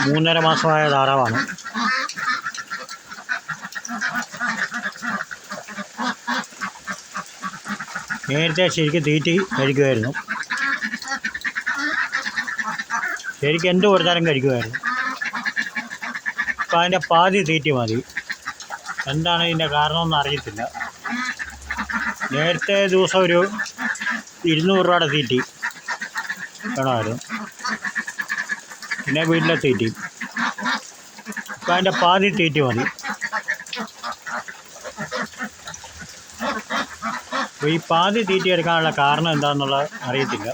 മൂന്നര മാസമായ താറാവാണ്. നേരത്തെ ശരിക്കും തീറ്റി കഴിക്കുമായിരുന്നു. ശരിക്കും എന്ത് കൊടുത്താലും കഴിക്കുമായിരുന്നു. അപ്പോൾ അതിൻ്റെ പാതി തീറ്റി മതി. എന്താണ് ഇതിൻ്റെ കാരണമെന്ന് അറിയത്തില്ല. നേരത്തെ ദിവസം ഒരു 200 രൂപയുടെ തീറ്റി വേണമായിരുന്നു, പിന്നെ വീട്ടിലെ തീറ്റി. ഇപ്പം അതിൻ്റെ പാതി തീറ്റി മതി. അപ്പോൾ ഈ പാതി തീറ്റി എടുക്കാനുള്ള കാരണം എന്താണെന്നുള്ളത് അറിയത്തില്ല.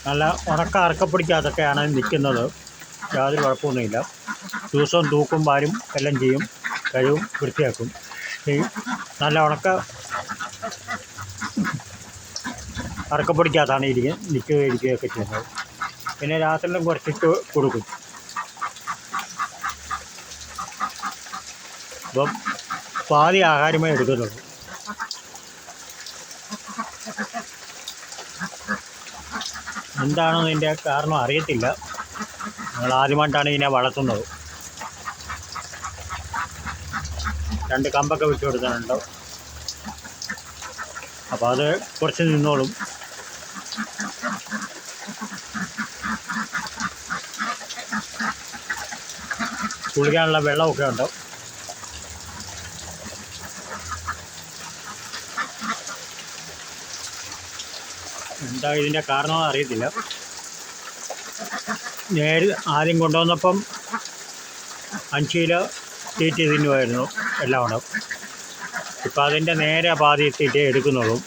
നല്ല ഉണക്ക അറക്കപ്പൊടിക്കകത്തൊക്കെയാണ് നിൽക്കുന്നത്. യാതൊരു കുഴപ്പമൊന്നുമില്ല. ദിവസവും തൂക്കും വാരും എല്ലാം ചെയ്യും, കഴുകും, വൃത്തിയാക്കും. ഈ നല്ല ഉണക്ക അറക്കപ്പൊടിക്കകത്താണ് നിൽക്കുകയൊക്കെ ചെയ്യുന്നത്. പിന്നെ രാത്രിയിലും കുറച്ചിട്ട് കൊടുക്കും. അപ്പം പാതി ആഹാരമേ എടുക്കുന്നുള്ളൂ. എന്താണെന്ന് ഇതിൻ്റെ കാരണം അറിയത്തില്ല. ഞങ്ങൾ ആദ്യമായിട്ടാണ് ഇതിനെ വളർത്തുന്നത്. 2 കമ്പൊക്കെ വിട്ടു കൊടുക്കുന്നുണ്ട്. അപ്പോൾ അത് കുറച്ച് നിന്നോളും. കുളിക്കാനുള്ള വെള്ളമൊക്കെ ഉണ്ട്. എന്താ ഇതിൻ്റെ കാരണം അറിയത്തില്ല. ആദ്യം കൊണ്ടുവന്നപ്പം 5 കിലോ തീറ്റി തിന്നുമായിരുന്നു എല്ലാം ഉണ്ട്. ഇപ്പം അതിൻ്റെ നേരെ പാതി തീറ്റ എടുക്കുന്നുള്ളൂ.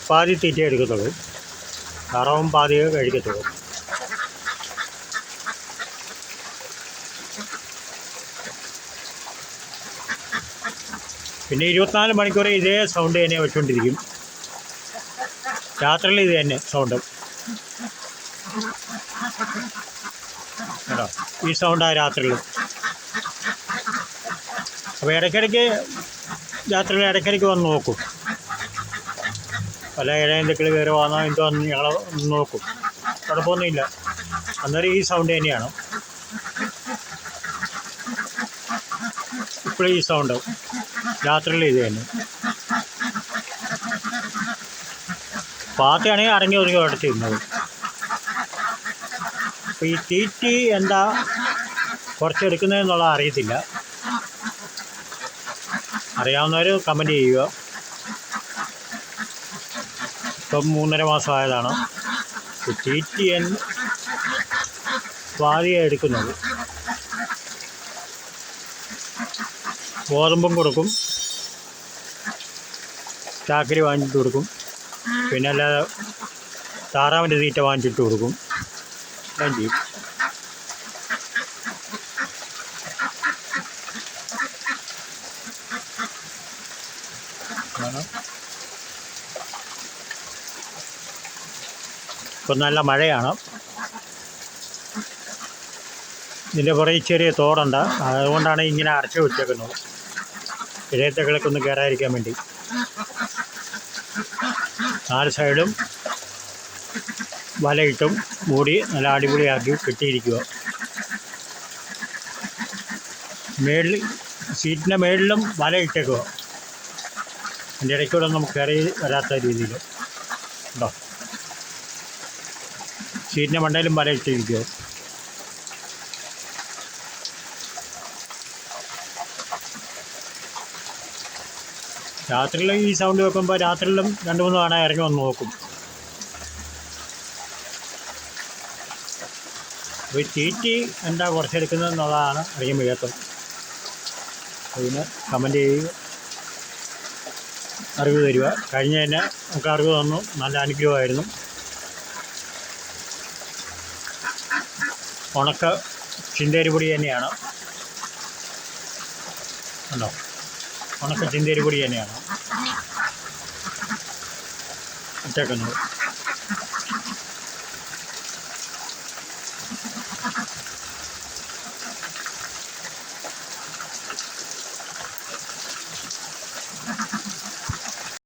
പാതി തീറ്റ എടുക്കത്തുള്ളൂ. കറവും പാതിയെ കഴിക്കത്തുള്ളൂ. പിന്നെ 24 മണിക്കൂർ ഇതേ സൗണ്ട് തന്നെ വെച്ചുകൊണ്ടിരിക്കും. രാത്രിയിൽ ഇത് തന്നെ സൗണ്ട് കേട്ടോ. ഈ സൗണ്ടാണ് രാത്രിയിലും. അപ്പോൾ രാത്രിയിൽ ഇടയ്ക്കിടയ്ക്ക് വന്ന് നോക്കും. പല എന്തെങ്കിലും കയറി വന്നോ എന്തോ വന്ന് ഞങ്ങൾ നോക്കും. കുഴപ്പമൊന്നുമില്ല. അന്നേരം ഈ സൗണ്ട് തന്നെയാണ്. ഇപ്പോഴും ഈ സൗണ്ട് രാത്രിയിൽ ഇത് തന്നെ. പാത്തയാണെങ്കിൽ അടങ്ങി ഒതുങ്ങി എടുത്തിരുന്നത്. അപ്പോൾ ഈ തീറ്റി എന്താ കുറച്ചെടുക്കുന്നതെന്നുള്ളത് അറിയത്തില്ല. അറിയാവുന്നവർ കമൻറ്റ് ചെയ്യുക. ഇപ്പം 3.5 മാസമായതാണ്. തീറ്റി പാതിയെ എടുക്കുന്നത്. ഗോതമ്പും കൊടുക്കും, ചാക്കരി വാങ്ങിച്ചിട്ട് കൊടുക്കും, പിന്നെ അല്ലാതെ താറാവിൻ്റെ തീറ്റ വാങ്ങിച്ചിട്ട് കൊടുക്കും. എല്ലാം ചെയ്യും. ഇപ്പം നല്ല മഴയാണ്. ഇതിൻ്റെ പുറകെ ചെറിയ തോടുണ്ട്. അതുകൊണ്ടാണ് ഇങ്ങനെ അടച്ചു വെച്ചേക്കുന്നത്, ഇഴയത്തകളൊക്കെ കയറാതിരിക്കാൻ വേണ്ടി. 4 സൈഡും വലയിട്ടും മൂടി നല്ല അടിപൊളിയാക്കി കെട്ടിയിരിക്കുക. സീറ്റിൻ്റെ മേളിലും വല ഇട്ടേക്കുക. അതിൻ്റെ ഇടയ്ക്കൂടെ നമുക്ക് കയറി വരാത്ത രീതിയിൽ ഉണ്ടോ. സീറ്റിൻ്റെ മണ്ടയിലും വല ഇട്ടിരിക്കുക. രാത്രിയിൽ ഈ സൗണ്ട് വെക്കുമ്പോൾ രാത്രിയിലും 2-3 തവണ ഇറങ്ങി വന്ന് നോക്കും. അപ്പോൾ ഈ തീറ്റി എന്താ കുറച്ചെടുക്കുന്നതെന്നുള്ളതാണ് അറിയാൻ വയ്യാത്തത്. അതിന് കമൻറ്റ് ചെയ്യുക, അറിവ് തരിക. കഴിഞ്ഞ തന്നെ നമുക്ക് അറിവ് തന്നു, നല്ല അനുഗ്രഹമായിരുന്നു. ഉണക്ക ചിന്തേരിപ്പൊടി തന്നെയാണ് ഉണ്ടോ. ഉണക്ക ചിന്തേരിപ്പൊടി തന്നെയാണ് ഇട്ടേക്കുന്നത്.